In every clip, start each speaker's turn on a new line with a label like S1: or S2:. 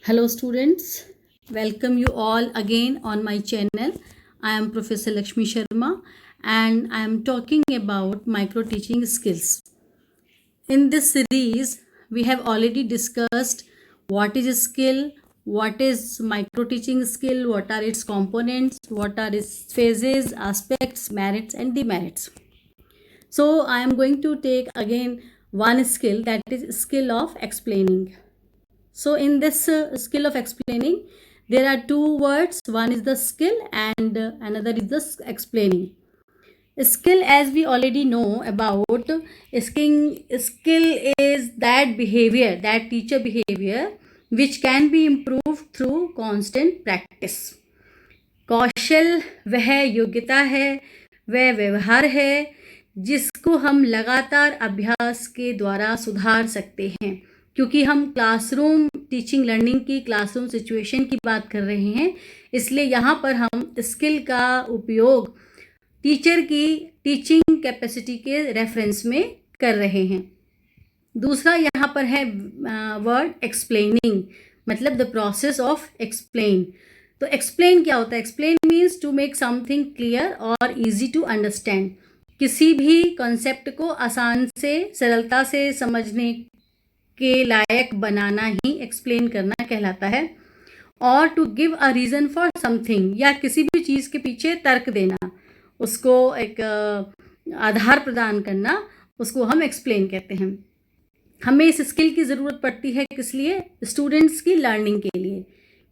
S1: Hello students, welcome you all again on my channel. I am Professor Lakshmi Sharma and I am talking about micro teaching skills. In this series, we have already discussed what is a skill, what is micro teaching skill, what are its components, what are its phases, aspects, merits and demerits. So I am going to take again one skill, that is skill of explaining. So in this skill of explaining, there are two words. One is the skill and another is the explaining. Skill, as we already know about, skill is that behavior, that teacher behavior which can be improved through constant practice. कौशल वह योग्यता है, वह व्यवहार है जिसको हम लगातार अभ्यास के द्वारा सुधार सकते हैं. क्योंकि हम क्लासरूम टीचिंग लर्निंग की क्लासरूम सिचुएशन की बात कर रहे हैं, इसलिए यहाँ पर हम स्किल का उपयोग टीचर की टीचिंग कैपेसिटी के रेफरेंस में कर रहे हैं. दूसरा यहाँ पर है वर्ड एक्सप्लेनिंग, मतलब द प्रोसेस ऑफ एक्सप्लेन. तो एक्सप्लेन क्या होता है? Explain means to make something clear और इजी टू अंडरस्टैंड. किसी भी कॉन्सेप्ट को आसान से, सरलता से समझने के लायक बनाना ही एक्सप्लेन करना कहलाता है. और to give a reason for something, या किसी भी चीज़ के पीछे तर्क देना, उसको एक आधार प्रदान करना, उसको हम एक्सप्लेन कहते हैं. हमें इस स्किल की ज़रूरत पड़ती है किस लिए? स्टूडेंट्स की लर्निंग के लिए.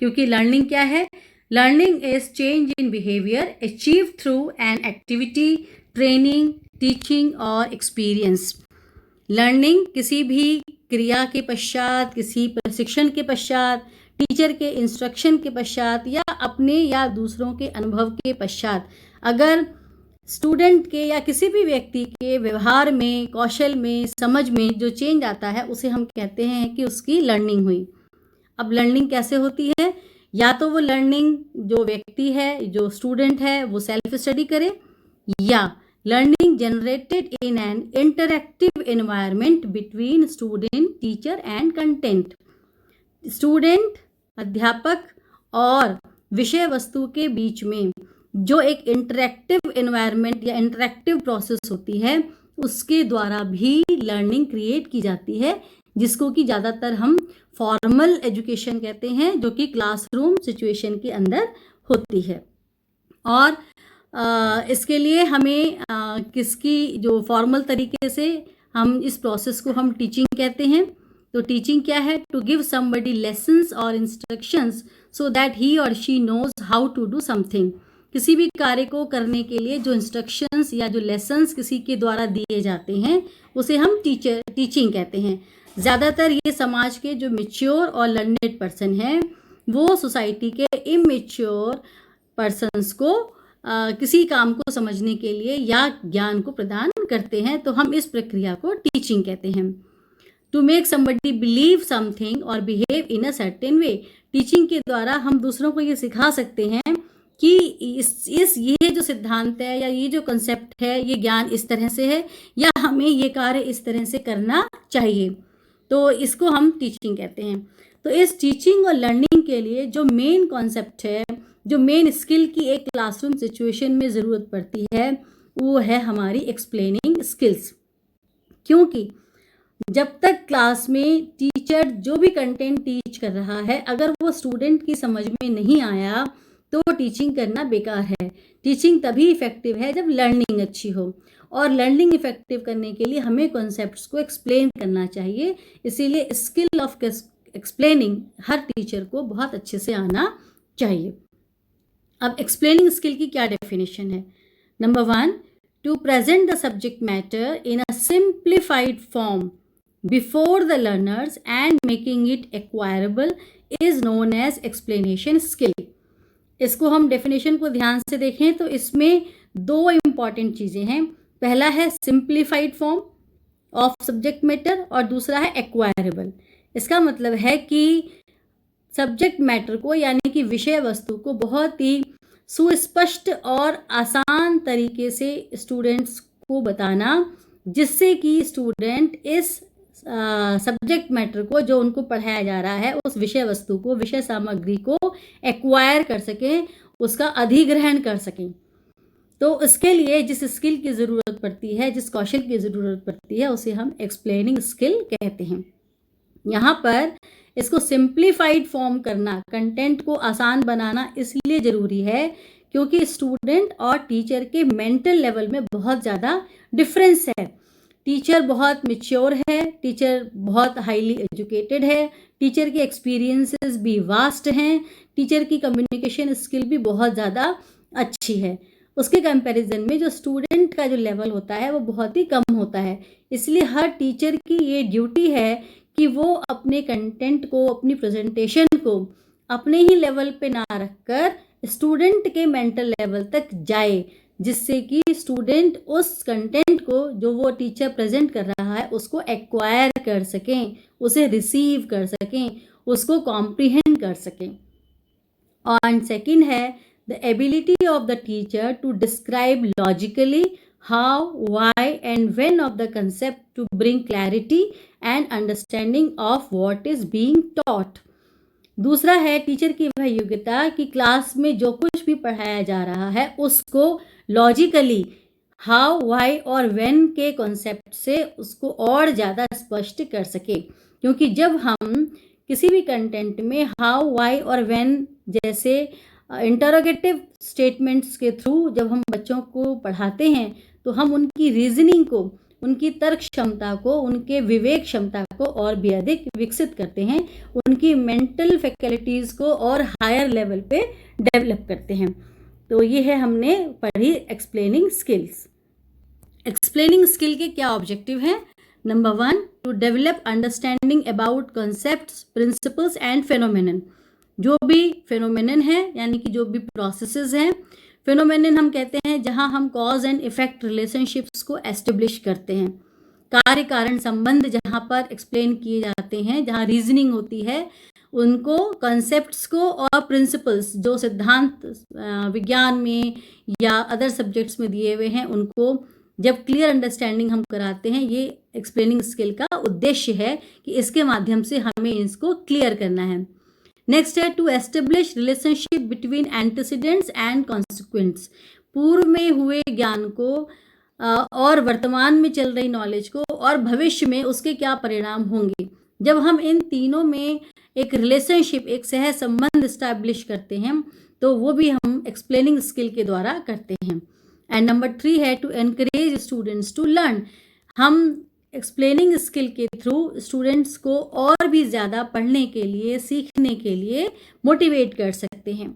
S1: क्योंकि लर्निंग क्या है? Learning is change in behaviour achieve through an activity, training, teaching और एक्सपीरियंस. लर्निंग किसी भी क्रिया के पश्चात, किसी प्रशिक्षण के पश्चात, टीचर के इंस्ट्रक्शन के पश्चात या अपने या दूसरों के अनुभव के पश्चात अगर स्टूडेंट के या किसी भी व्यक्ति के व्यवहार में, कौशल में, समझ में जो चेंज आता है, उसे हम कहते हैं कि उसकी लर्निंग हुई. अब लर्निंग कैसे होती है? या तो वो लर्निंग जो व्यक्ति है, जो स्टूडेंट है, वो सेल्फ स्टडी करे, या learning generated in an interactive environment between student, teacher and content. Student, अध्यापक और विषय वस्तु के बीच में जो एक इंटरैक्टिव एनवायरनमेंट या इंटरैक्टिव प्रोसेस होती है, उसके द्वारा भी लर्निंग क्रिएट की जाती है, जिसको कि ज़्यादातर हम फॉर्मल एजुकेशन कहते हैं, जो कि क्लासरूम सिचुएशन के अंदर होती है. और इसके लिए हमें किसकी जो फॉर्मल तरीके से हम इस प्रोसेस को हम टीचिंग कहते हैं. तो टीचिंग क्या है? टू गिव समबडी लेसन्स और इंस्ट्रक्शंस सो दैट ही और she knows how to do something. किसी भी कार्य को करने के लिए जो इंस्ट्रक्शंस या जो लेसन्स किसी के द्वारा दिए जाते हैं, उसे हम टीचिंग कहते हैं. ज़्यादातर ये समाज के जो मैच्योर और लर्नेड पर्सन हैं, वो सोसाइटी के इमेच्योर पर्सन्स को किसी काम को समझने के लिए या ज्ञान को प्रदान करते हैं. तो हम इस प्रक्रिया को टीचिंग कहते हैं. To make somebody believe something और behave in a certain way. Teaching के द्वारा हम दूसरों को ये सिखा सकते हैं कि ये जो सिद्धांत है या ये जो कंसेप्ट है, ये ज्ञान इस तरह से है, या हमें ये कार्य इस तरह से करना चाहिए. तो इसको हम टीचिंग कहते हैं. तो इस टीचिंग और लर्निंग के लिए जो मेन कॉन्सेप्ट है, जो मेन स्किल की एक क्लासरूम सिचुएशन में ज़रूरत पड़ती है, वो है हमारी एक्सप्लेनिंग स्किल्स. क्योंकि जब तक क्लास में टीचर जो भी कंटेंट टीच कर रहा है, अगर वो स्टूडेंट की समझ में नहीं आया, तो टीचिंग करना बेकार है. टीचिंग तभी इफ़ेक्टिव है जब लर्निंग अच्छी हो, और लर्निंग इफ़ेक्टिव करने के लिए हमें कॉन्सेप्ट्स को एक्सप्लेन करना चाहिए. इसीलिए skill of explaining her teacher को बहुत अच्छे से आना चाहिए. अब एक्सप्लेनिंग स्किल की क्या डेफिनेशन है? Number 1, to present the subject matter in a simplified form before the learners and making it acquirable is known as explanation skill. इसको हम डेफिनेशन को ध्यान से देखें तो इसमें दो इम्पॉर्टेंट चीज़ें हैं. पहला है simplified form of subject matter और दूसरा है एक्वायरेबल. इसका मतलब है कि सब्जेक्ट मैटर को, यानी कि विषय वस्तु को, बहुत ही सुस्पष्ट और आसान तरीके से स्टूडेंट्स को बताना, जिससे कि स्टूडेंट इस सब्जेक्ट मैटर को, जो उनको पढ़ाया जा रहा है, उस विषय वस्तु को, विषय सामग्री को एक्वायर कर सकें, उसका अधिग्रहण कर सकें। तो इसके लिए जिस स्किल की ज़रूरत पड़ती है, जिस कौशल की ज़रूरत पड़ती है, उसे हम एक्सप्लेनिंग स्किल कहते हैं। यहाँ पर इसको सिंप्लीफाइड फॉर्म करना, कंटेंट को आसान बनाना इसलिए ज़रूरी है क्योंकि स्टूडेंट और टीचर के मेंटल लेवल में बहुत ज़्यादा डिफरेंस है। टीचर बहुत मैच्योर है, टीचर बहुत हाईली एजुकेटेड है, टीचर के एक्सपीरियंसेस भी वास्ट हैं, टीचर की कम्युनिकेशन स्किल भी बहुत ज़्यादा अच्छी है। उसके कंपैरिजन में जो स्टूडेंट का जो लेवल होता है वो बहुत ही कम होता है। इसलिए हर टीचर की ये ड्यूटी है कि वो अपने कंटेंट को, अपनी प्रेजेंटेशन को अपने ही लेवल पे ना रखकर स्टूडेंट के मेंटल लेवल तक जाए, जिससे कि स्टूडेंट उस कंटेंट को जो वो टीचर प्रेजेंट कर रहा है उसको एक्वायर कर सकें, उसे रिसीव कर सकें, उसको कॉम्प्रिहेंड कर सकें। और सेकंड है the ability of the teacher to describe logically how, why and when of the concept to bring clarity and understanding of what is being taught. दूसरा है टीचर की वह योग्यता कि क्लास में जो कुछ भी पढ़ाया जा रहा है उसको लॉजिकली हाउ, वाई और व्हेन के कॉन्सेप्ट से उसको और ज़्यादा स्पष्ट कर सके। क्योंकि जब हम किसी भी कंटेंट में हाउ, वाई और व्हेन जैसे इंटरोगेटिव स्टेटमेंट्स के थ्रू जब हम बच्चों को पढ़ाते हैं तो हम उनकी रीजनिंग को, उनकी तर्क क्षमता को, उनके विवेक क्षमता को और भी अधिक विकसित करते हैं, उनकी मेंटल फैकल्टीज़ को और हायर लेवल पे डेवलप करते हैं। तो ये है हमने पढ़ी एक्सप्लेनिंग स्किल्स। एक्सप्लेनिंग स्किल के क्या ऑब्जेक्टिव हैं? Number 1, to develop understanding about concepts, principles and phenomenon. जो भी फेनोमेनन है यानी कि जो भी प्रोसेसेस हैं, फेनोमेनन हम कहते हैं जहां हम कॉज एंड इफेक्ट रिलेशनशिप्स को एस्टेब्लिश करते हैं, कार्य कारण संबंध जहां पर एक्सप्लेन किए जाते हैं, जहां रीजनिंग होती है, उनको, कॉन्सेप्ट्स को और प्रिंसिपल्स जो सिद्धांत विज्ञान में या अदर सब्जेक्ट्स में दिए हुए हैं उनको जब क्लियर अंडरस्टैंडिंग हम कराते हैं, ये एक्सप्लेनिंग स्किल का उद्देश्य है कि इसके माध्यम से हमें इसको क्लियर करना है। नेक्स्ट है to establish relationship between antecedents and consequents. पूर्व में हुए ज्ञान को और वर्तमान में चल रही नॉलेज को और भविष्य में उसके क्या परिणाम होंगे, जब हम इन तीनों में एक रिलेशनशिप, एक सह संबंध इस्टेब्लिश करते हैं तो वो भी हम एक्सप्लेनिंग स्किल के द्वारा करते हैं। एंड नंबर 3 है to encourage students to learn. हम एक्सप्लेनिंग स्किल के थ्रू स्टूडेंट्स को और भी ज़्यादा पढ़ने के लिए, सीखने के लिए मोटिवेट कर सकते हैं।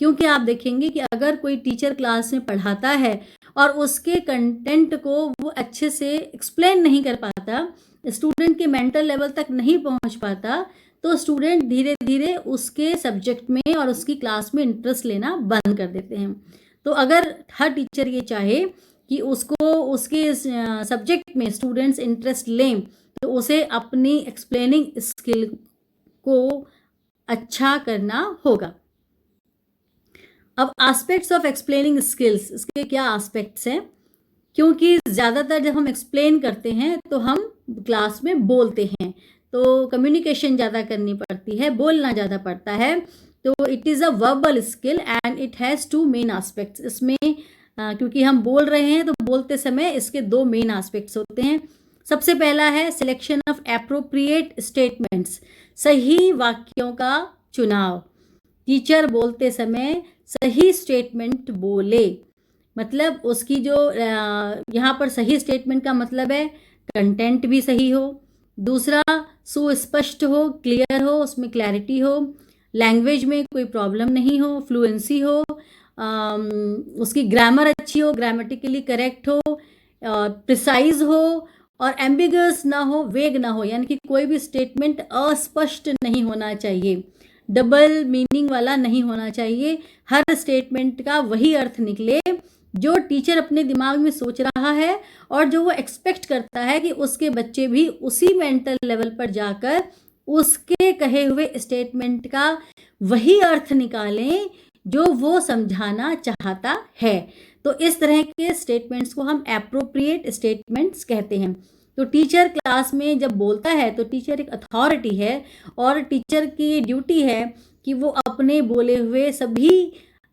S1: क्योंकि आप देखेंगे कि अगर कोई टीचर क्लास में पढ़ाता है और उसके कंटेंट को वो अच्छे से एक्सप्लेन नहीं कर पाता, स्टूडेंट के मेंटल लेवल तक नहीं पहुंच पाता, तो स्टूडेंट धीरे धीरे उसके सब्जेक्ट में और उसकी क्लास में इंटरेस्ट लेना बंद कर देते हैं। तो अगर हर टीचर ये चाहे कि उसको उसके सब्जेक्ट में स्टूडेंट्स इंटरेस्ट लें तो उसे अपनी एक्सप्लेनिंग स्किल को अच्छा करना होगा। अब एस्पेक्ट्स ऑफ एक्सप्लेनिंग स्किल्स, इसके क्या एस्पेक्ट्स हैं? क्योंकि ज़्यादातर जब हम एक्सप्लेन करते हैं तो हम क्लास में बोलते हैं, तो कम्युनिकेशन ज़्यादा करनी पड़ती है, बोलना ज़्यादा पड़ता है। तो it is a verbal skill and it has 2 main aspects. इसमें क्योंकि हम बोल रहे हैं तो बोलते समय इसके 2 मेन एस्पेक्ट्स होते हैं। सबसे पहला है सिलेक्शन ऑफ एप्रोप्रिएट स्टेटमेंट्स, सही वाक्यों का चुनाव। टीचर बोलते समय सही स्टेटमेंट बोले, मतलब उसकी जो यहाँ पर सही स्टेटमेंट का मतलब है कंटेंट भी सही हो, दूसरा सुस्पष्ट हो, क्लियर हो, उसमें क्लैरिटी हो, लैंग्वेज में कोई प्रॉब्लम नहीं हो, फ्लुएंसी हो, उसकी ग्रामर अच्छी हो, ग्रामेटिकली करेक्ट हो, प्रिसाइज हो और एम्बिगस ना हो, वेग ना हो, यानी कि कोई भी स्टेटमेंट अस्पष्ट नहीं होना चाहिए, डबल मीनिंग वाला नहीं होना चाहिए। हर स्टेटमेंट का वही अर्थ निकले जो टीचर अपने दिमाग में सोच रहा है और जो वो एक्सपेक्ट करता है कि उसके बच्चे भी उसी मेंटल लेवल पर जाकर उसके कहे हुए स्टेटमेंट का वही अर्थ निकालें जो वो समझाना चाहता है। तो इस तरह के स्टेटमेंट्स को हम एप्रोप्रिएट स्टेटमेंट्स कहते हैं। तो टीचर क्लास में जब बोलता है तो टीचर एक अथॉरिटी है और टीचर की ड्यूटी है कि वो अपने बोले हुए सभी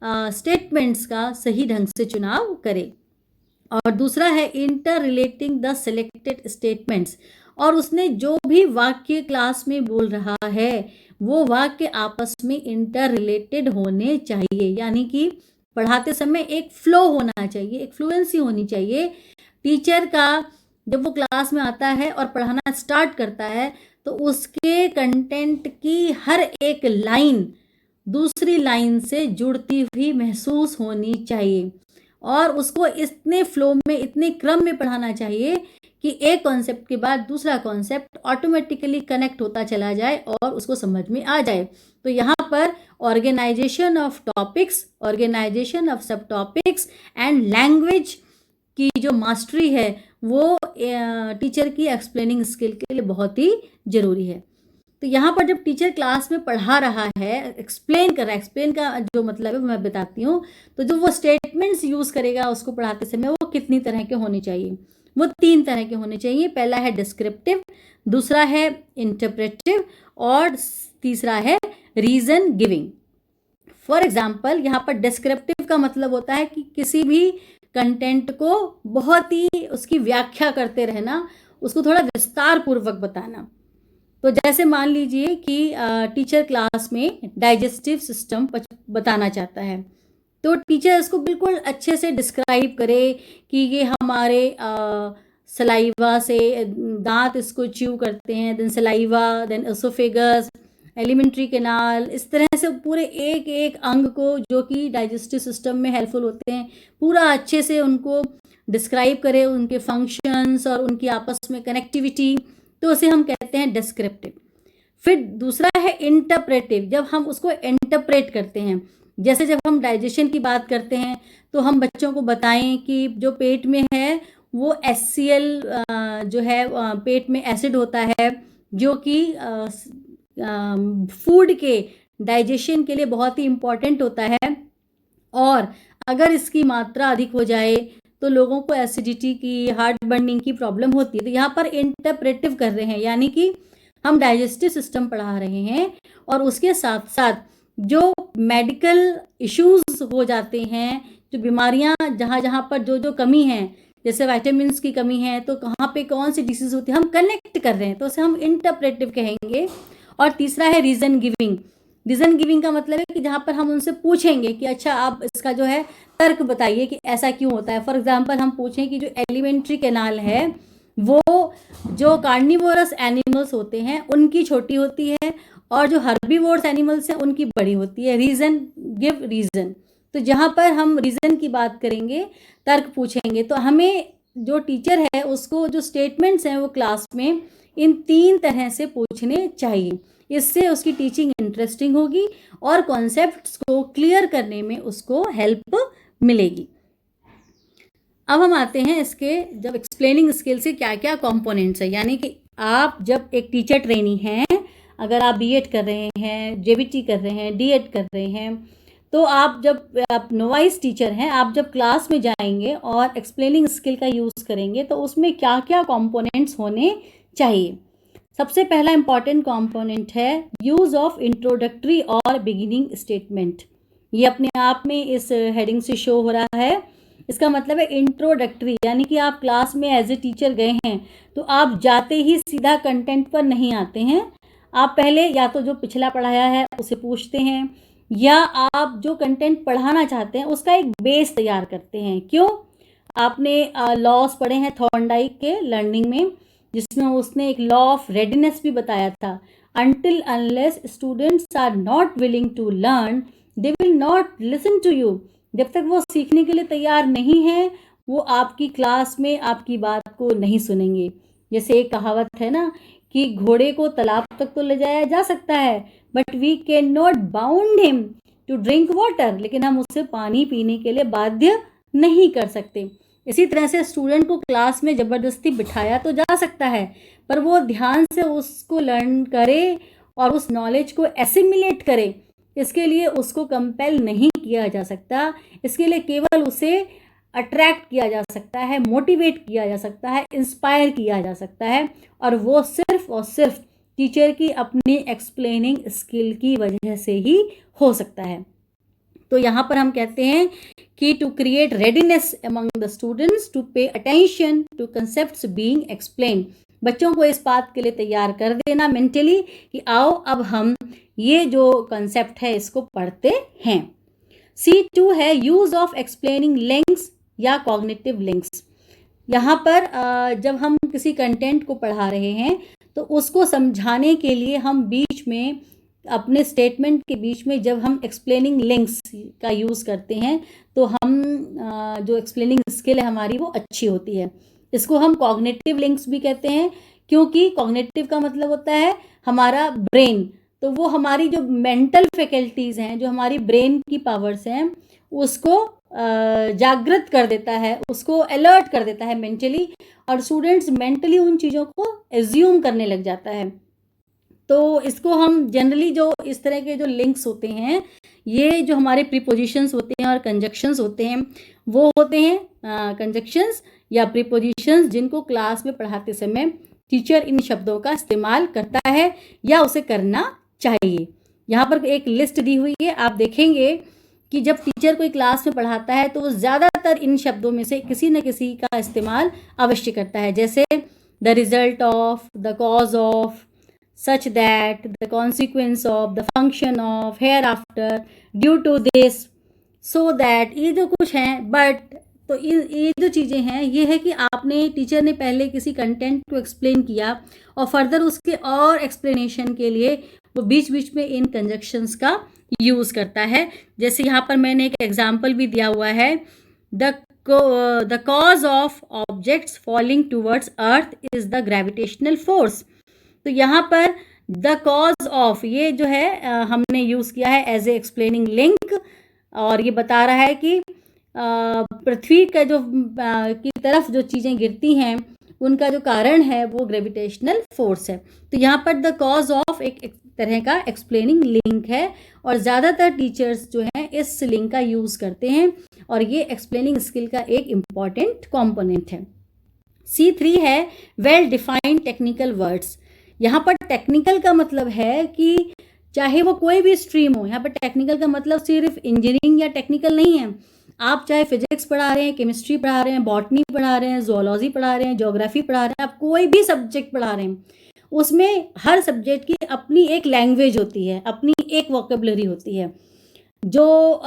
S1: स्टेटमेंट्स का सही ढंग से चुनाव करे। और दूसरा है inter relating the selected statements, और उसने जो भी वाक्य क्लास में बोल रहा है वो वाक्य आपस में इंटर रिलेटेड होने चाहिए, यानी कि पढ़ाते समय एक फ्लो होना चाहिए, एक फ्लुएंसी होनी चाहिए। टीचर का जब वो क्लास में आता है और पढ़ाना स्टार्ट करता है तो उसके कंटेंट की हर एक लाइन दूसरी लाइन से जुड़ती हुई महसूस होनी चाहिए और उसको इतने फ्लो में, इतने क्रम में पढ़ाना चाहिए कि एक कॉन्सेप्ट के बाद दूसरा कॉन्सेप्ट ऑटोमेटिकली कनेक्ट होता चला जाए और उसको समझ में आ जाए। तो यहाँ पर organisation of topics, organisation of sub topics and language की जो मास्टरी है वो टीचर की एक्सप्लेनिंग स्किल के लिए बहुत ही ज़रूरी है। तो यहाँ पर जब टीचर क्लास में पढ़ा रहा है, एक्सप्लेन कर रहा है, एक्सप्लेन का जो मतलब है मैं बताती हूँ, तो जो वो स्टेटमेंट्स यूज़ करेगा उसको पढ़ाते समय वो कितनी तरह के होने चाहिए? वो 3 तरह के होने चाहिए। पहला है डिस्क्रिप्टिव, दूसरा है इंटरप्रेटिव और तीसरा है रीज़न गिविंग। फॉर एग्जाम्पल, यहाँ पर डिस्क्रिप्टिव का मतलब होता है कि किसी भी कंटेंट को बहुत ही उसकी व्याख्या करते रहना, उसको थोड़ा विस्तार पूर्वक बताना। तो जैसे मान लीजिए कि टीचर क्लास में डाइजेस्टिव सिस्टम बताना चाहता है, तो टीचर इसको बिल्कुल अच्छे से डिस्क्राइब करे कि ये हमारे सलाइवा से दांत इसको च्यू करते हैं, then saliva, then oesophagus, alimentary canal, इस तरह से पूरे एक एक अंग को जो कि डाइजेस्टिव सिस्टम में हेल्पफुल होते हैं पूरा अच्छे से उनको डिस्क्राइब करे, उनके फंक्शंस और उनकी आपस में कनेक्टिविटी, तो उसे हम कहते हैं डिस्क्रिप्टिव। फिर दूसरा है इंटरप्रेटिव, जब हम उसको इंटरप्रेट करते हैं। जैसे जब हम डाइजेशन की बात करते हैं तो हम बच्चों को बताएं कि जो पेट में है वो HCl जो है पेट में एसिड होता है जो कि फूड के डाइजेशन के लिए बहुत ही इम्पॉर्टेंट होता है, और अगर इसकी मात्रा अधिक हो जाए तो लोगों को एसिडिटी की, हार्ट बर्निंग की प्रॉब्लम होती है। तो यहाँ पर इंटरप्रेटिव कर रहे हैं, यानी कि हम डाइजेस्टिव सिस्टम पढ़ा रहे हैं और उसके साथ साथ जो मेडिकल इश्यूज हो जाते हैं, जो बीमारियाँ जहाँ जहाँ पर जो जो कमी है, जैसे विटामिन्स की कमी है तो कहाँ पे कौन सी डिसीज होती है, हम कनेक्ट कर रहे हैं, तो उसे हम इंटरप्रेटिव कहेंगे। और तीसरा है रीज़न गिविंग। रीज़न गिविंग का मतलब है कि जहाँ पर हम उनसे पूछेंगे कि अच्छा आप इसका जो है तर्क बताइए कि ऐसा क्यों होता है। फॉर एग्जांपल हम पूछें कि जो एलिमेंट्री कैनाल है वो जो कार्निवोरस एनिमल्स होते हैं उनकी छोटी होती है और जो हर्बीवोर्स एनिमल्स हैं उनकी बड़ी होती है। रीज़न गिव रीज़न, तो जहाँ पर हम रीज़न की बात करेंगे, तर्क पूछेंगे, तो हमें जो टीचर है उसको जो स्टेटमेंट्स हैं वो क्लास में इन 3 तरह से पूछने चाहिए। इससे उसकी टीचिंग इंटरेस्टिंग होगी और कॉन्सेप्ट्स को क्लियर करने में उसको हेल्प मिलेगी। अब हम आते हैं इसके जब एक्सप्लेनिंग स्किल से क्या क्या कंपोनेंट्स है, यानी कि आप जब एक टीचर ट्रेनी हैं, अगर आप बीएड कर रहे हैं, जेबीटी कर रहे हैं, डीएड कर रहे हैं, तो आप नोवाइस टीचर हैं, आप जब क्लास में जाएंगे और एक्सप्लेनिंग स्किल का यूज़ करेंगे तो उसमें क्या क्या कंपोनेंट्स होने चाहिए। सबसे पहला इंपॉर्टेंट कंपोनेंट है यूज़ ऑफ इंट्रोडक्टरी और बिगिनिंग स्टेटमेंट। ये अपने आप में इस हेडिंग से शो हो रहा है। इसका मतलब है इंट्रोडक्टरी, यानी कि आप क्लास में एज ए टीचर गए हैं तो आप जाते ही सीधा कंटेंट पर नहीं आते हैं। आप पहले या तो जो पिछला पढ़ाया है उसे पूछते हैं या आप जो कंटेंट पढ़ाना चाहते हैं उसका एक बेस तैयार करते हैं। क्यों? आपने लॉस पढ़े हैं थॉर्नडाइक के लर्निंग में, जिसमें उसने एक लॉ ऑफ रेडीनेस भी बताया था। Until unless students are not willing to learn they will not listen to you. जब तक वो सीखने के लिए तैयार नहीं है वो आपकी क्लास में आपकी बात को नहीं सुनेंगे। जैसे एक कहावत है ना कि घोड़े को तालाब तक तो ले जाया जा सकता है but we can not bound him to drink water, लेकिन हम उससे पानी पीने के लिए बाध्य नहीं कर सकते। इसी तरह से स्टूडेंट को क्लास में ज़बरदस्ती बिठाया तो जा सकता है पर वो ध्यान से उसको लर्न करे और उस नॉलेज को एसिमिलेट करे, इसके लिए उसको कंपेल नहीं किया जा सकता। इसके लिए केवल उसे अट्रैक्ट किया जा सकता है, मोटिवेट किया जा सकता है, इंस्पायर किया जा सकता है, और वो सिर्फ और सिर्फ टीचर की अपनी एक्सप्लेनिंग स्किल की वजह से ही हो सकता है। तो यहाँ पर हम कहते हैं कि to create readiness among the students to pay attention to concepts being explain, बच्चों को इस बात के लिए तैयार कर देना मेंटली कि आओ अब हम ये जो कंसेप्ट है इसको पढ़ते हैं। C2 है यूज ऑफ एक्सप्लेनिंग लिंक्स या कॉग्निटिव लिंक्स। यहाँ पर जब हम किसी कंटेंट को पढ़ा रहे हैं तो उसको समझाने के लिए हम बीच में अपने स्टेटमेंट के बीच में जब हम एक्सप्लेनिंग लिंक्स का यूज़ करते हैं तो हम जो एक्सप्लेनिंग स्किल है हमारी वो अच्छी होती है। इसको हम कॉग्निटिव लिंक्स भी कहते हैं, क्योंकि कॉग्निटिव का मतलब होता है हमारा ब्रेन, तो वो हमारी जो मेंटल फैकल्टीज़ हैं, जो हमारी ब्रेन की पावर्स हैं, उसको जागृत कर देता है, उसको अलर्ट कर देता है मेंटली, और स्टूडेंट्स मेंटली उन चीज़ों को एज्यूम करने लग जाता है। तो इसको हम जनरली जो इस तरह के जो लिंक्स होते हैं, ये जो हमारे प्रीपोजिशंस होते हैं और कंजक्शंस होते हैं, वो होते हैं कंजक्शंस या प्रीपोजिशंस, जिनको क्लास में पढ़ाते समय टीचर इन शब्दों का इस्तेमाल करता है या उसे करना चाहिए। यहाँ पर एक लिस्ट दी हुई है, आप देखेंगे कि जब टीचर कोई क्लास में पढ़ाता है तो वो ज़्यादातर इन शब्दों में से किसी न किसी का इस्तेमाल अवश्य करता है, जैसे the result of, the cause of, such that, the consequence of, the function of, hereafter, due to this, so that, ये जो कुछ हैं, but तो ये जो चीज़ें हैं ये है कि आपने टीचर ने पहले किसी कंटेंट को एक्सप्लेन किया और फर्दर उसके और एक्सप्लेनेशन के लिए वो बीच बीच में इन कंजक्शंस का यूज़ करता है। जैसे यहाँ पर मैंने एक एग्जाम्पल भी दिया हुआ है, the cause of objects falling towards earth is the gravitational force. तो यहाँ पर द कॉज ऑफ ये जो है हमने यूज़ किया है एज ए एक्सप्लेनिंग लिंक, और ये बता रहा है कि पृथ्वी का जो की तरफ जो चीज़ें गिरती हैं उनका जो कारण है वो ग्रेविटेशनल फोर्स है। तो यहाँ पर द कॉज ऑफ एक तरह का एक्सप्लेनिंग लिंक है, और ज़्यादातर टीचर्स जो हैं इस लिंक का यूज़ करते हैं, और ये एक्सप्लेनिंग स्किल का एक इम्पॉर्टेंट कॉम्पोनेंट है। C3 है वेल डिफाइंड टेक्निकल वर्ड्स। यहाँ पर टेक्निकल का मतलब है कि चाहे वो कोई भी स्ट्रीम हो, यहाँ पर टेक्निकल का मतलब सिर्फ इंजीनियरिंग या टेक्निकल नहीं है। आप चाहे फिजिक्स पढ़ा रहे हैं, केमिस्ट्री पढ़ा रहे हैं, बॉटनी पढ़ा रहे हैं, जोलॉजी पढ़ा रहे हैं, ज्योग्राफी पढ़ा रहे हैं, आप कोई भी सब्जेक्ट पढ़ा रहे हैं, उसमें हर सब्जेक्ट की अपनी एक लैंग्वेज होती है, अपनी एक वोकेबलरी होती है, जो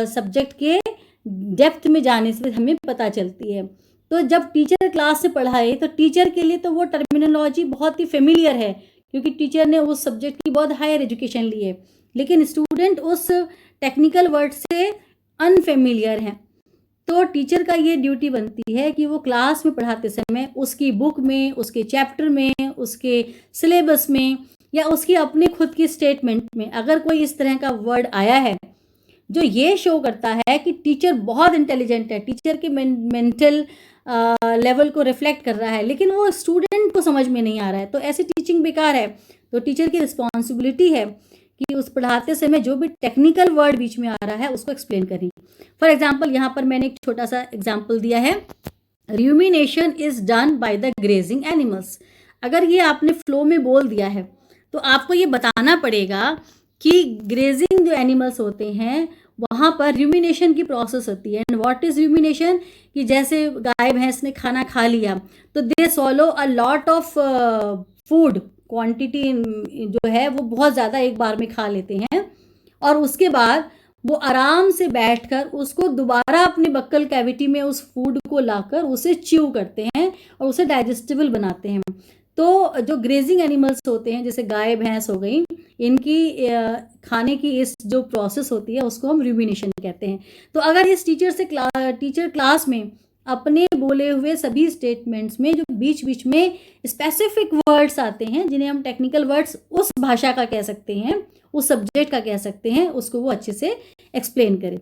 S1: सब्जेक्ट के डेप्थ में जाने से हमें पता चलती है। तो जब टीचर क्लास से पढ़ाए तो टीचर के लिए तो वो टर्मिनोलॉजी बहुत ही फेमिलियर है, क्योंकि टीचर ने उस सब्जेक्ट की बहुत हायर एजुकेशन ली है, लेकिन स्टूडेंट उस टेक्निकल वर्ड से अनफेमिलियर हैं। तो टीचर का ये ड्यूटी बनती है कि वो क्लास में पढ़ाते समय उसकी बुक में, उसके चैप्टर में, उसके सिलेबस में, या उसकी अपने खुद की स्टेटमेंट में अगर कोई इस तरह का वर्ड आया है जो ये शो करता है कि टीचर बहुत इंटेलिजेंट है, टीचर के मेंटल लेवल को रिफ्लेक्ट कर रहा है, लेकिन वो स्टूडेंट को समझ में नहीं आ रहा है, तो ऐसी टीचिंग बेकार है। तो टीचर की रिस्पॉन्सिबिलिटी है कि उस पढ़ाते समय जो भी टेक्निकल वर्ड बीच में आ रहा है उसको एक्सप्लेन करें। फॉर एग्जाम्पल यहाँ पर मैंने एक छोटा सा एग्जाम्पल दिया है, rumination is done by the grazing animals. अगर ये आपने फ्लो में बोल दिया है तो आपको ये बताना पड़ेगा कि ग्रेजिंग जो एनिमल्स होते हैं वहाँ पर रूमिनेशन की प्रोसेस होती है। एंड व्हाट इज रूमिनेशन, कि जैसे गाय भैंस ने खाना खा लिया तो they swallow a lot of food, quantity जो है वो बहुत ज़्यादा एक बार में खा लेते हैं, और उसके बाद वो आराम से बैठकर उसको दोबारा अपनी बक्कल कैविटी में उस फूड को लाकर उसे च्यू करते हैं और उसे डाइजेस्टिबल बनाते हैं। तो जो ग्रेजिंग एनिमल्स होते हैं जैसे गाय भैंस हो गई, इनकी खाने की इस जो प्रोसेस होती है उसको हम रूमिनेशन कहते हैं। तो अगर इस टीचर क्लास में अपने बोले हुए सभी स्टेटमेंट्स में जो बीच बीच में स्पेसिफिक वर्ड्स आते हैं जिन्हें हम टेक्निकल वर्ड्स उस भाषा का कह सकते हैं, उस सब्जेक्ट का कह सकते हैं, उसको वो अच्छे से एक्सप्लेन करें।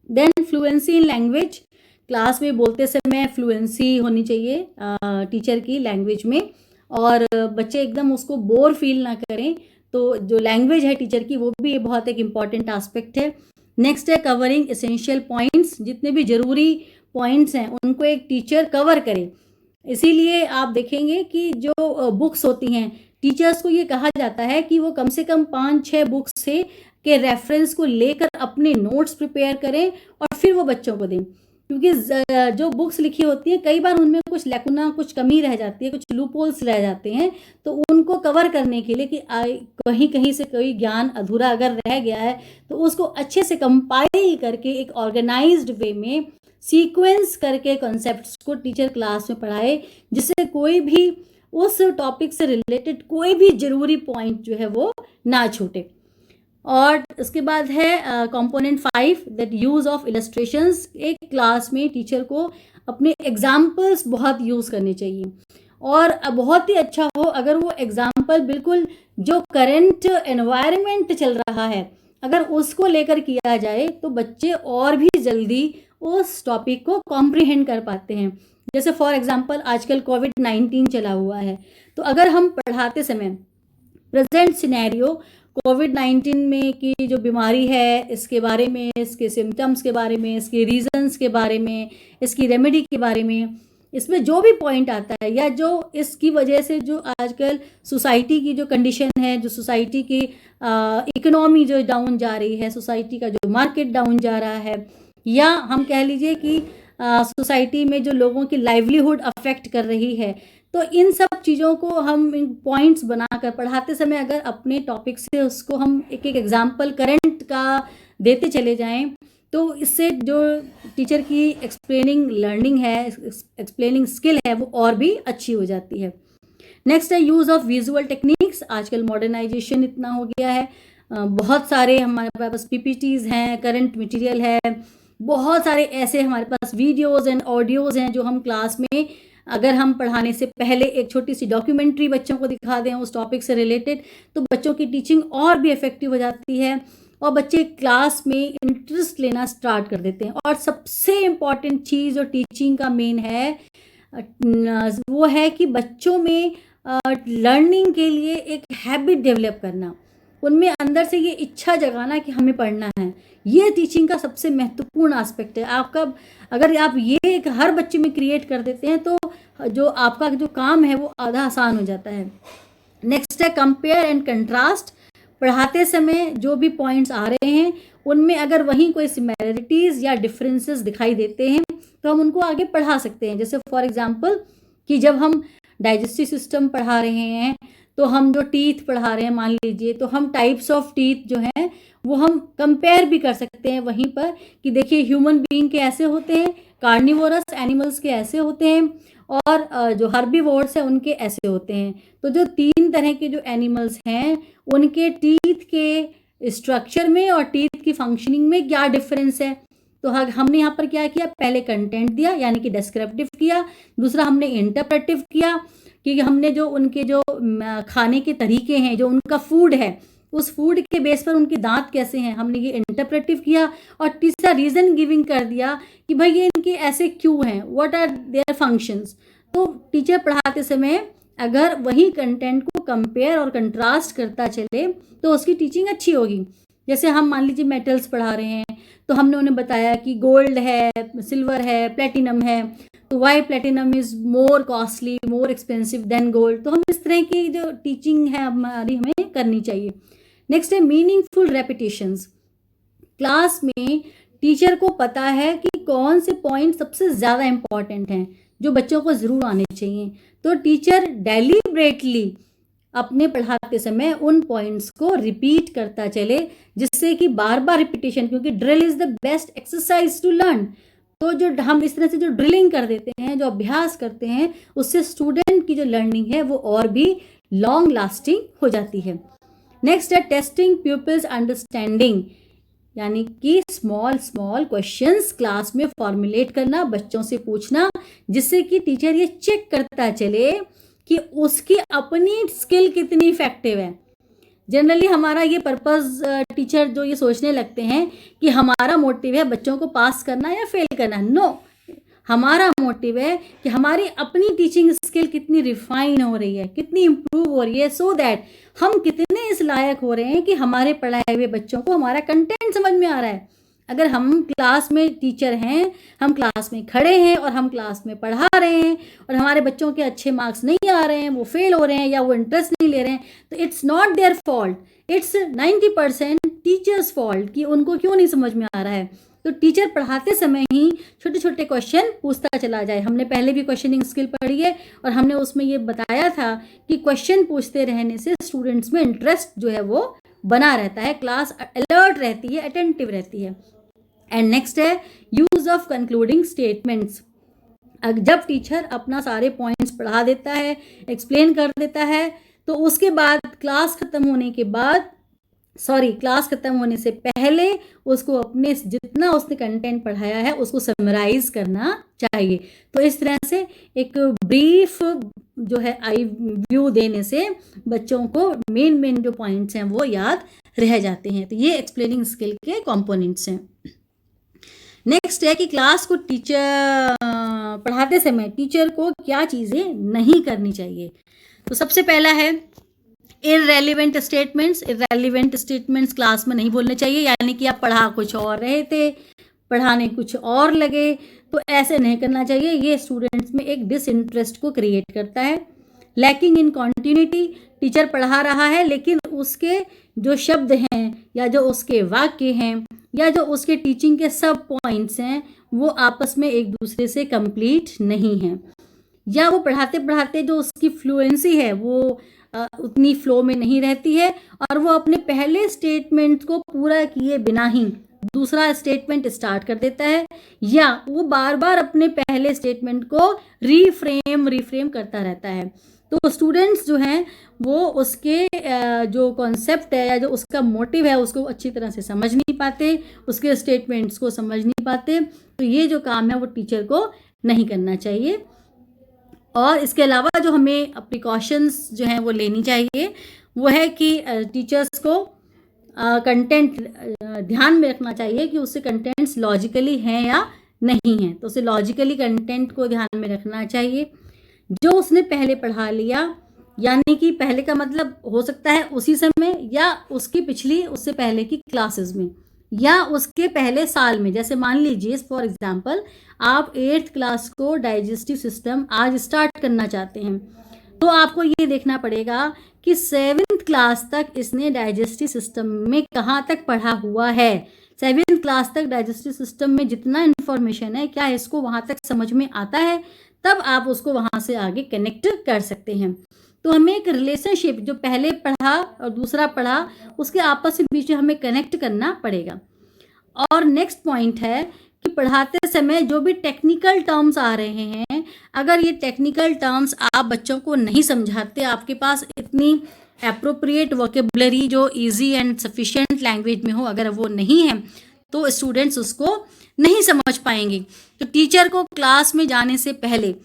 S1: Then fluency in language, class में बोलते समय फ्लुएंसी होनी चाहिए टीचर की लैंग्वेज में, और बच्चे एकदम उसको बोर फील ना करें। तो जो लैंग्वेज है टीचर की वो भी बहुत एक इम्पॉर्टेंट एस्पेक्ट है। नेक्स्ट है कवरिंग एसेंशियल पॉइंट्स, जितने भी ज़रूरी पॉइंट्स हैं उनको एक टीचर कवर करे। इसीलिए आप देखेंगे कि जो बुक्स होती हैं, टीचर्स को ये कहा जाता है कि वो कम से कम 5-6 बुक्स से के रेफरेंस को लेकर अपने नोट्स प्रिपेयर करें और फिर वो बच्चों को दें। क्योंकि जो बुक्स लिखी होती हैं कई बार उनमें कुछ लैकुना, कुछ कमी रह जाती है, कुछ लूपहोल्स रह जाते हैं, तो उनको कवर करने के लिए कि कहीं कहीं से कोई ज्ञान अधूरा अगर रह गया है तो उसको अच्छे से कंपाइल करके एक ऑर्गेनाइज्ड वे में सीक्वेंस करके कॉन्सेप्ट्स को टीचर क्लास में पढ़ाए, जिससे कोई भी उस टॉपिक से रिलेटेड कोई भी ज़रूरी पॉइंट जो है वो ना छूटे। और इसके बाद है component 5 that use of illustrations. एक क्लास में टीचर को अपने एग्जाम्पल्स बहुत यूज़ करने चाहिए और बहुत ही अच्छा हो अगर वो एग्जाम्पल बिल्कुल जो करंट एनवायरनमेंट चल रहा है अगर उसको लेकर किया जाए तो बच्चे और भी जल्दी उस टॉपिक को कॉम्प्रिहेंड कर पाते हैं। जैसे फॉर एग्जांपल आजकल कोविड-19 चला हुआ है, तो अगर हम पढ़ाते समय प्रेजेंट सिनेरियो कोविड-19 में की जो बीमारी है इसके बारे में, इसके सिम्टम्स के बारे में, इसके रीजंस के बारे में, इसकी रेमेडी के बारे में, इसमें जो भी पॉइंट आता है या जो इसकी वजह से जो आजकल सोसाइटी की जो कंडीशन है, जो सोसाइटी की इकोनॉमी जो डाउन जा रही है, सोसाइटी का जो मार्केट डाउन जा रहा है, या हम कह लीजिए कि सोसाइटी में जो लोगों की लाइवलीहुड अफेक्ट कर रही है, तो इन सब चीज़ों को हम पॉइंट्स बनाकर पढ़ाते समय अगर अपने टॉपिक से उसको हम एक एक एग्जाम्पल करंट का देते चले जाएं तो इससे जो टीचर की एक्सप्लेनिंग लर्निंग है, एक्सप्लेनिंग स्किल है, वो और भी अच्छी हो जाती है। नेक्स्ट है यूज़ ऑफ विजुअल टेक्निक्स। आजकल मॉडर्नाइजेशन इतना हो गया है, बहुत सारे हमारे पास पीपीटीज हैं, करंट मटेरियल है, बहुत सारे ऐसे हमारे पास वीडियोज़ एंड ऑडियोज़ हैं जो हम क्लास में अगर हम पढ़ाने से पहले एक छोटी सी डॉक्यूमेंट्री बच्चों को दिखा दें उस टॉपिक से रिलेटेड, तो बच्चों की टीचिंग और भी इफेक्टिव हो जाती है और बच्चे क्लास में इंटरेस्ट लेना स्टार्ट कर देते हैं। और सबसे इम्पॉर्टेंट चीज़ जो टीचिंग का मेन है वो है कि बच्चों में लर्निंग के लिए एक हैबिट डेवलप करना, उनमें अंदर से ये इच्छा जगाना कि हमें पढ़ना है। ये टीचिंग का सबसे महत्वपूर्ण एस्पेक्ट है। आपका अगर आप ये हर बच्चे में क्रिएट कर देते हैं तो जो आपका जो काम है वो आधा आसान हो जाता है। नेक्स्ट है कंपेयर एंड कंट्रास्ट। पढ़ाते समय जो भी पॉइंट्स आ रहे हैं उनमें अगर वहीं कोई सिमिलरिटीज़ या डिफरेंसेस दिखाई देते हैं तो हम उनको आगे पढ़ा सकते हैं। जैसे फॉर एग्जांपल कि जब हम डाइजेस्टिव सिस्टम पढ़ा रहे हैं तो हम जो टीथ पढ़ा रहे हैं मान लीजिए, तो हम टाइप्स ऑफ टीथ जो हैं वो हम कंपेयर भी कर सकते हैं वहीं पर कि देखिए ह्यूमन बीइंग के ऐसे होते हैं, कार्निवोरस एनिमल्स के ऐसे होते हैं और जो हर्बीवोर्स हैं उनके ऐसे होते हैं। तो जो 3 तरह के जो एनिमल्स हैं उनके टीथ के स्ट्रक्चर में और टीथ की फंक्शनिंग में क्या डिफरेंस है। तो हमने यहाँ पर क्या किया, पहले कंटेंट दिया यानी कि डिस्क्रिप्टिव किया, दूसरा हमने इंटरप्रेटिव किया कि हमने जो उनके जो खाने के तरीके हैं, जो उनका फूड है, उस फूड के बेस पर उनके दांत कैसे हैं, हमने ये इंटरप्रेटिव किया, और तीसरा रीज़न गिविंग कर दिया कि भाई ये इनके ऐसे क्यों हैं, व्हाट आर देयर फंक्शंस। तो टीचर पढ़ाते समय अगर वही कंटेंट को कंपेयर और कंट्रास्ट करता चले तो उसकी टीचिंग अच्छी होगी। जैसे हम मान लीजिए मेटल्स पढ़ा रहे हैं तो हमने उन्हें बताया कि गोल्ड है, सिल्वर है, प्लेटिनम है, तो why platinum is more costly, more expensive than gold. तो हम इस तरह की जो टीचिंग है हमारी हमें करनी चाहिए। नेक्स्ट है मीनिंगफुल रेपिटेशंस। क्लास में टीचर को पता है कि कौन से पॉइंट सबसे ज़्यादा इम्पॉर्टेंट हैं जो बच्चों को ज़रूर आने चाहिए, तो टीचर डेलिब्रेटली अपने पढ़ाते समय उन पॉइंट्स को रिपीट करता चले, जिससे कि बार बार रिपीटेशन, क्योंकि drill is the best exercise to learn. तो जो हम इस तरह से जो ड्रिलिंग कर देते हैं, जो अभ्यास करते हैं, उससे स्टूडेंट की जो लर्निंग है वो और भी लॉन्ग लास्टिंग हो जाती है। नेक्स्ट है टेस्टिंग पीपल्स अंडरस्टैंडिंग, यानी कि स्मॉल क्वेश्चंस क्लास में फॉर्मुलेट करना, बच्चों से पूछना, जिससे कि टीचर ये चेक करता चले कि उसकी अपनी स्किल कितनी इफेक्टिव है। जनरली हमारा ये पर्पस टीचर जो ये सोचने लगते हैं कि हमारा मोटिव है बच्चों को पास करना या फेल करना। नो, हमारा मोटिव है कि हमारी अपनी टीचिंग स्किल कितनी रिफाइन हो रही है, कितनी इम्प्रूव हो रही है, सो दैट हम कितने इस लायक हो रहे हैं कि हमारे पढ़ाए हुए बच्चों को हमारा कंटेंट समझ में आ रहा है। अगर हम क्लास में टीचर हैं, हम क्लास में खड़े हैं और हम क्लास में पढ़ा रहे हैं और हमारे बच्चों के अच्छे मार्क्स नहीं आ रहे हैं, वो फेल हो रहे हैं या वो इंटरेस्ट नहीं ले रहे हैं, तो it's not their fault, it's 90% teachers fault कि उनको क्यों नहीं समझ में आ रहा है। तो टीचर पढ़ाते समय ही छोटे छोटे क्वेश्चन पूछता चला जाए। हमने पहले भी क्वेश्चनिंग स्किल पढ़ी है और हमने उसमें ये बताया था कि क्वेश्चन पूछते रहने से स्टूडेंट्स में इंटरेस्ट जो है वो बना रहता है, क्लास अलर्ट रहती है, अटेंटिव रहती है। एंड नेक्स्ट है यूज ऑफ कंक्लूडिंग स्टेटमेंट्स। जब टीचर अपना सारे पॉइंट्स पढ़ा देता है, एक्सप्लेन कर देता है, तो उसके बाद क्लास खत्म होने से पहले उसको अपने जितना उसने कंटेंट पढ़ाया है उसको समराइज करना चाहिए। तो इस तरह से एक ब्रीफ जो है आई व्यू देने से बच्चों को मेन जो पॉइंट्स हैं वो याद रह जाते हैं। तो ये एक्सप्लेनिंग स्किल के कंपोनेंट्स हैं। नेक्स्ट है कि क्लास को पढ़ाते समय टीचर को क्या चीज़ें नहीं करनी चाहिए। तो सबसे पहला है इररेलेवेंट स्टेटमेंट्स क्लास में नहीं बोलने चाहिए, यानी कि आप पढ़ा कुछ और रहे थे, पढ़ाने कुछ और लगे, तो ऐसे नहीं करना चाहिए। ये स्टूडेंट्स में एक डिसइंटरेस्ट को क्रिएट करता है। लैकिंग इन कॉन्टिन्यूटी, टीचर पढ़ा रहा है लेकिन उसके जो शब्द हैं या जो उसके वाक्य हैं या जो उसके टीचिंग के सब पॉइंट्स हैं वो आपस में एक दूसरे से कंप्लीट नहीं हैं, या वो पढ़ाते पढ़ाते जो उसकी फ्लुएंसी है वो उतनी फ्लो में नहीं रहती है और वो अपने पहले स्टेटमेंट को पूरा किए बिना ही दूसरा स्टेटमेंट स्टार्ट कर देता है, या वो बार बार अपने पहले स्टेटमेंट को रिफ्रेम करता रहता है। तो स्टूडेंट्स जो हैं वो उसके जो कॉन्सेप्ट है या जो उसका मोटिव है उसको अच्छी तरह से समझ नहीं पाते, उसके स्टेटमेंट्स को समझ नहीं पाते। तो ये जो काम है वो टीचर को नहीं करना चाहिए। और इसके अलावा जो हमें प्रिकॉशंस जो हैं वो लेनी चाहिए वो है कि टीचर्स को कंटेंट ध्यान में रखना चाहिए कि उससे कंटेंट्स लॉजिकली हैं या नहीं हैं। तो उसे लॉजिकली कंटेंट को ध्यान में रखना चाहिए। जो उसने पहले पढ़ा लिया, यानी कि पहले का मतलब हो सकता है उसी समय या उसकी उससे पहले की क्लासेस में या उसके पहले साल में। जैसे मान लीजिए फॉर एग्जांपल आप 8th क्लास को डाइजेस्टिव सिस्टम आज स्टार्ट करना चाहते हैं, तो आपको ये देखना पड़ेगा कि 7th क्लास तक इसने डाइजेस्टिव सिस्टम में कहाँ तक पढ़ा हुआ है। 7th क्लास तक डाइजेस्टिव सिस्टम में जितना इन्फॉर्मेशन है क्या इसको वहाँ तक समझ में आता है, तब आप उसको वहाँ से आगे कनेक्ट कर सकते हैं। तो हमें एक रिलेशनशिप जो पहले पढ़ा और दूसरा पढ़ा उसके आपस में बीच में हमें कनेक्ट करना पड़ेगा। और नेक्स्ट पॉइंट है कि पढ़ाते समय जो भी टेक्निकल टर्म्स आ रहे हैं, अगर ये टेक्निकल टर्म्स आप बच्चों को नहीं समझाते, आपके पास इतनी एप्रोप्रिएट वोकेबलरी जो इजी एंड सफिशिएंट लैंग्वेज में हो अगर वो नहीं है तो स्टूडेंट्स उसको नहीं समझ पाएंगे। तो टीचर को क्लास में जाने से पहले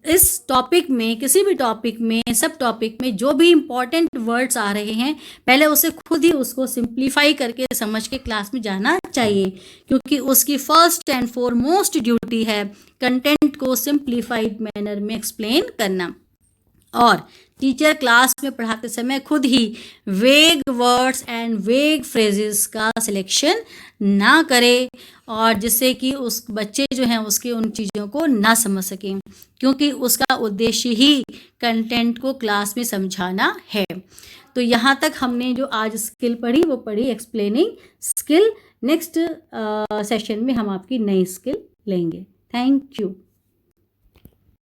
S1: इस टॉपिक में, किसी भी टॉपिक में, सब टॉपिक में जो भी इम्पॉर्टेंट वर्ड्स आ रहे हैं पहले उसे खुद ही उसको सिंप्लीफाई करके समझ के क्लास में जाना चाहिए, क्योंकि उसकी फर्स्ट एंड फॉरमोस्ट ड्यूटी है कंटेंट को सिंप्लीफाइड मैनर में एक्सप्लेन करना। और टीचर क्लास में पढ़ाते समय खुद ही वेग वर्ड्स एंड वेग फ्रेजेस का सिलेक्शन ना करे, और जिससे कि उस बच्चे जो हैं उसके उन चीज़ों को ना समझ सकें, क्योंकि उसका उद्देश्य ही कंटेंट को क्लास में समझाना है। तो यहाँ तक हमने जो आज स्किल पढ़ी वो पढ़ी एक्सप्लेनिंग स्किल। नेक्स्ट सेशन में हम आपकी नई स्किल लेंगे। Thank you.